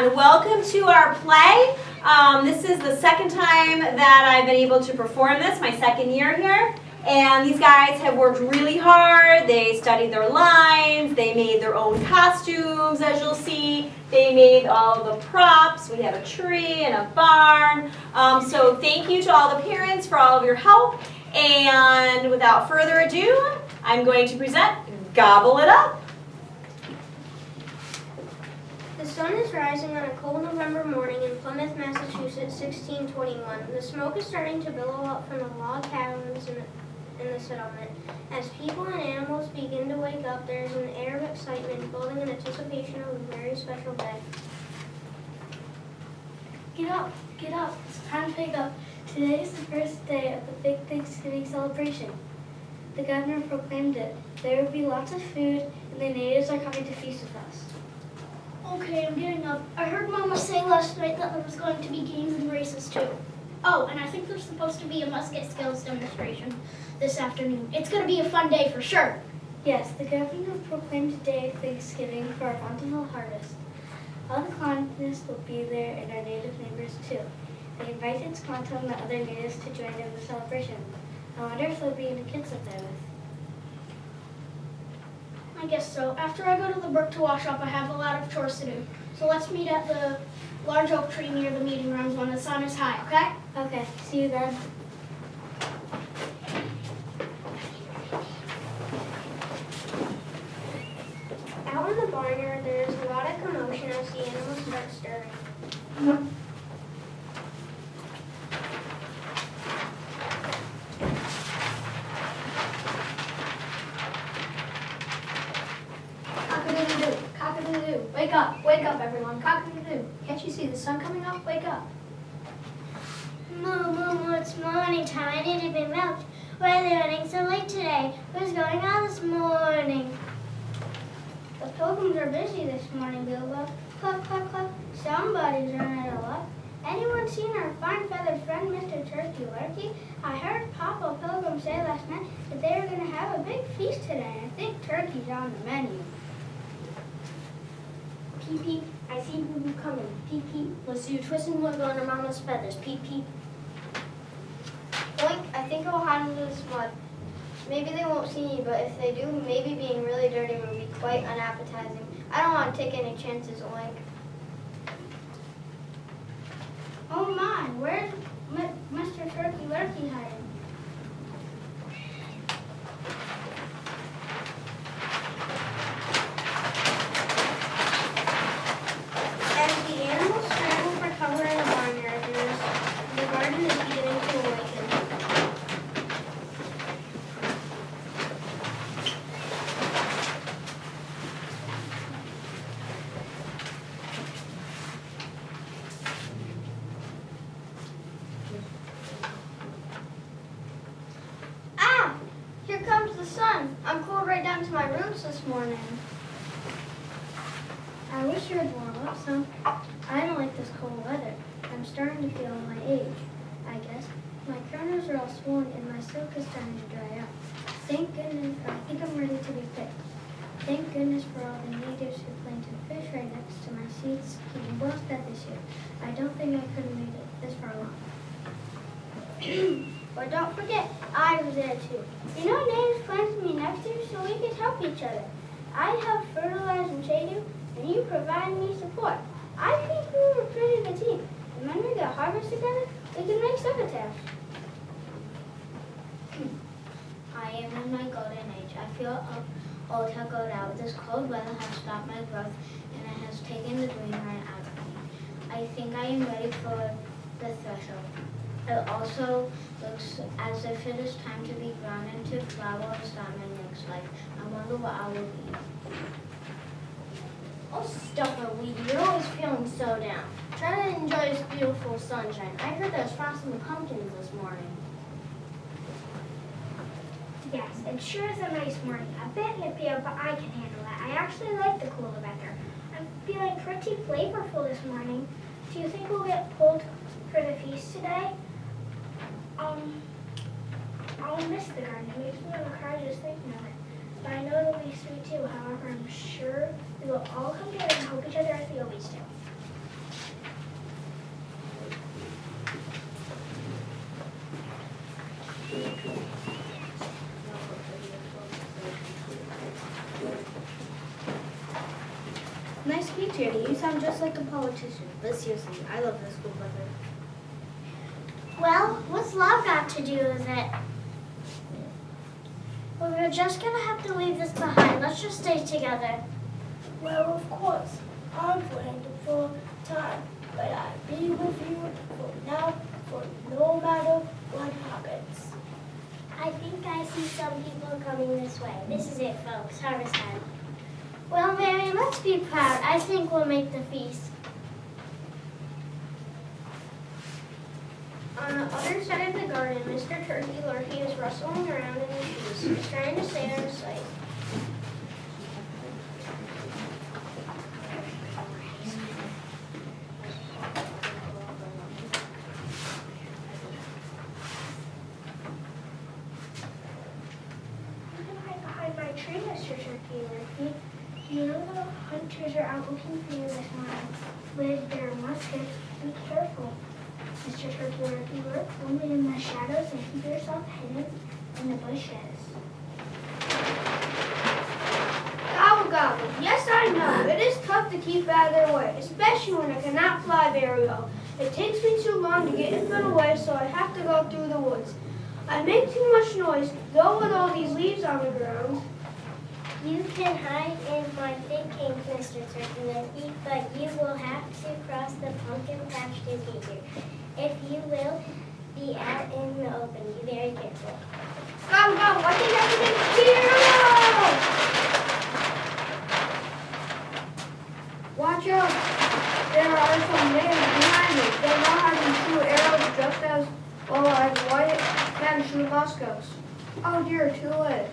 everyone. Welcome to our play. This is the second time that I've been able to perform this, my second year here. And these guys have worked really hard. They studied their lines. They made their own costumes, as you'll see. They made all the props. We have a tree and a barn. So thank you to all the parents for all of your help. And without further ado, I'm going to present Gobble It Up. The sun is rising on a cold November morning in Plymouth, Massachusetts, 1621. The smoke is starting to billow up from the log cabins in the settlement. As people and animals begin to wake up, there is an air of excitement building in anticipation of a very special day. Get up, it's time to wake up. Today is the first day of the big Thanksgiving celebration. The governor proclaimed it. There will be lots of food, and the natives are coming to feast with us. Okay, I'm getting up. I heard Mama say last night that there was going to be games and races too. Oh, and I think there's supposed to be a musket skills demonstration this afternoon. It's going to be a fun day for sure. Yes, the governor proclaimed a day of Thanksgiving for our bountiful harvest. All the colonists will be there and our native neighbors too. They invited Squanto and the other natives to join in the celebration. I wonder if there'll be any kids up there with. I guess so. After I go to the brook to wash up, I have a lot of chores to do. So let's meet at the large oak tree near the meeting rooms when the sun is high, okay? Okay, see you then. Out in the barnyard, there is a lot of commotion as the animals start stirring. Cock-a-doodle-doo, cock-a-doodle-doo. Wake up everyone, cock-a-doodle-doo. Can't you see the sun coming up? Wake up. Moo, it's morning time. I need to be milked. Why are they running so late today? What's going on this morning? The pilgrims are busy this morning, Bilbo. Cluck, cluck, cluck. Somebody's running a lot. Anyone seen our fine feathered friend, Mr. Turkey Lurkey? I heard Papa Pilgrim say last night that they were going to have a big feast today. I think turkey's on the menu. Peep, peep, I see Boo coming. Peep, peep, let's do a twist and wiggle under Mama's feathers. Peep, peep. Oink, I think I'll handle this mud. Maybe they won't see me, but if they do, maybe being really dirty will be quite unappetizing. I don't want to take any chances, Oink. Oh my, where's Mr. Turkey Lurkey hiding? As the animals scramble for cover in the barnyard, the garden is beginning to awaken. Ah! Here comes the sun. I'm cold right down to my roots this morning. I wish you would warm up some. I don't like this cold weather. I'm starting to feel my age, I guess. My corners are all swollen and my silk is starting to dry out. Thank goodness, I think I'm ready to be picked. Thank goodness for all the natives who planted fish right next to my seeds, keeping both fed this year. I don't think I could have made it this far along. But don't forget, I was there too. You know, natives planted me next to you so we could help each other. I helped fertilize and shade you, and you provided me support. I think we were a pretty good team. And when we got harvest together, we can make epitaphs. I am in my golden age. I feel old to go out. This cold weather has stopped my growth and it has taken the green right out of me. I think I am ready for the threshold. It also looks as if it is time to be grown into flower and start my next life. I wonder what I will be. Oh, stuff it, Weedy. You're always feeling so down. Try to enjoy this beautiful sunshine. I heard there's frosting pumpkins this morning. Yes, it sure is a nice morning. A bit nippy, but I can handle that. I actually like the cooler weather. I'm feeling pretty flavorful this morning. Do you think we'll get pulled for the feast today? I'll miss the garden. It makes me want to cry just thinking of it. But I know it'll be sweet too. However, I'm sure we will all come together and help each other as we always do. Hey Jenny, you sound just like a politician. But seriously, I love this cool weather. Well, what's love got to do with it? Well, we're just gonna have to leave this behind. Let's just stay together. Well, of course, I'm planned for time, but I'll be with you for now, for no matter what happens. I think I see some people coming this way. This is it, folks. Harvest time. Well, Mary, let's be proud. I think we'll make the feast. On the other side of the garden, Mr. Turkey Lurkey is rustling around in the trees. He's trying to stay out of sight. You can hide behind my tree, Mr. Turkey Lurkey. You know the hunters are out looking for you this morning with their muskets. Be careful. Mr. Turkey Lurkey, lurk only in the shadows and keep yourself hidden in the bushes. Gobble gobble. Yes, I know. It is tough to keep out of their way, especially when I cannot fly very well. It takes me too long to get into the way, so I have to go through the woods. I make too much noise, though with all these leaves on the ground. You can hide in my thick canes, Mr. Turkey Lurkey, but you will have to cross the pumpkin patch to get here. If you will be out in the open, be very careful. Gobble gobble. I think everything's clear. Watch out. There are some men behind me. They know how to shoot arrows just as well as white men shoot muskets. Oh dear, too late.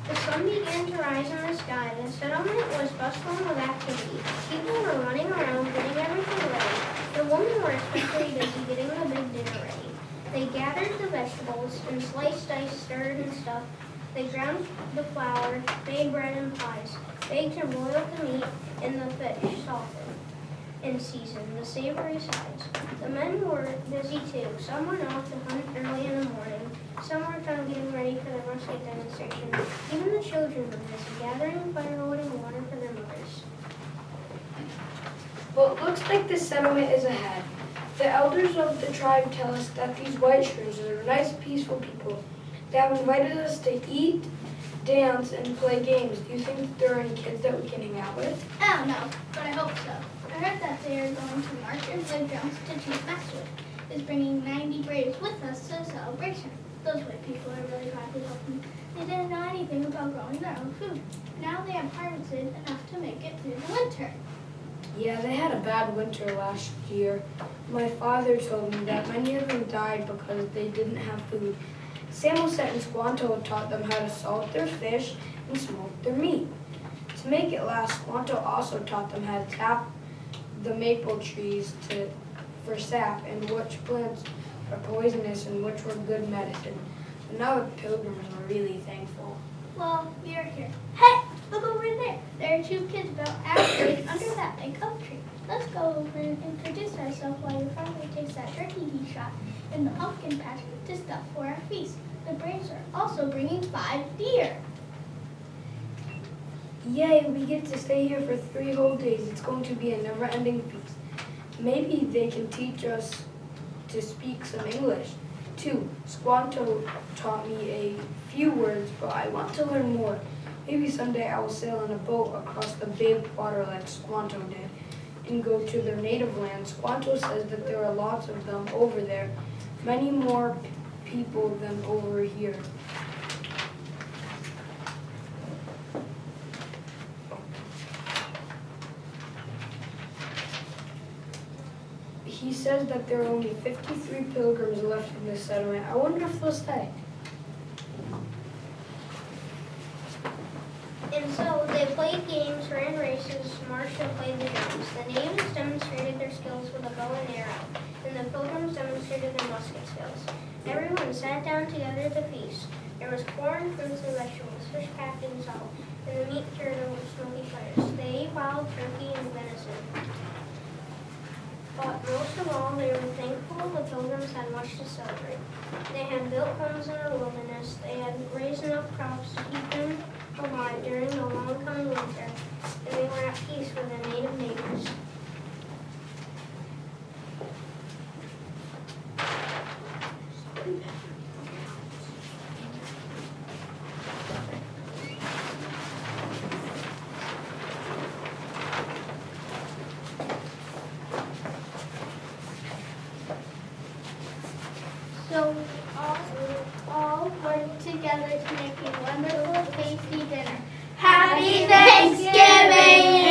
The sun began to rise in the sky. The settlement was bustling with activity. People were running around getting everything ready. The women were especially busy getting the big dinner ready. They gathered the vegetables and sliced, diced, stirred, and stuffed. They ground the flour, made bread and pies, baked and boiled the meat and the fish, salted and seasoned, the savory sides. The men were busy too. Some went off to hunt early in the morning. Some worked on getting ready for the musket demonstration. Even the children were busy gathering firewood and water for their mothers. Well, it looks like the settlement is ahead. The elders of the tribe tell us that these white shrews are nice, peaceful people. They have invited us to eat, dance, and play games. Do you think that there are any kids that we can hang out with? I don't know, but I hope so. I heard that they are going to march and play drums to Chief Master is bringing 90 braves with us to the celebration. Those white people are really glad to help them. They didn't know anything about growing their own food. Now they have harvested enough to make it through the winter. Yeah, they had a bad winter last year. My father told me that many of them died because they didn't have food. Samoset and Squanto taught them how to salt their fish and smoke their meat. To make it last, Squanto also taught them how to tap the maple trees for sap and which plants are poisonous and which were good medicine. And now the pilgrims were really thankful. Well, we are here. Hey, look over there. There are two kids about our age under that big oak tree. Let's go over and introduce ourselves while your father takes that turkey he shot in the pumpkin patch to stuff for our feast. The braves are also bringing 5 deer. Yay, we get to stay here for 3 whole days. It's going to be a never-ending feast. Maybe they can teach us to speak some English. 2, Squanto taught me a few words, but I want to learn more. Maybe someday I will sail in a boat across the big water like Squanto did and go to their native land. Squanto says that there are lots of them over there, many more people than over here. He says that there are only 53 pilgrims left in this settlement. I wonder if they'll stay. And so they played games, ran races, marched and played the drums. The natives demonstrated their skills with a bow and arrow, and the pilgrims demonstrated their musket skills. Everyone sat down together to feast. There was corn, fruits, and vegetables, fish packed in salt, and the meat cured over smoky fires. They ate wild turkey and venison. But most of all, they were thankful the pilgrims had much to celebrate. They had built homes in the wilderness. They had raised enough crops to keep them alive during So we all work together to make a wonderful, tasty dinner. Happy Thanksgiving!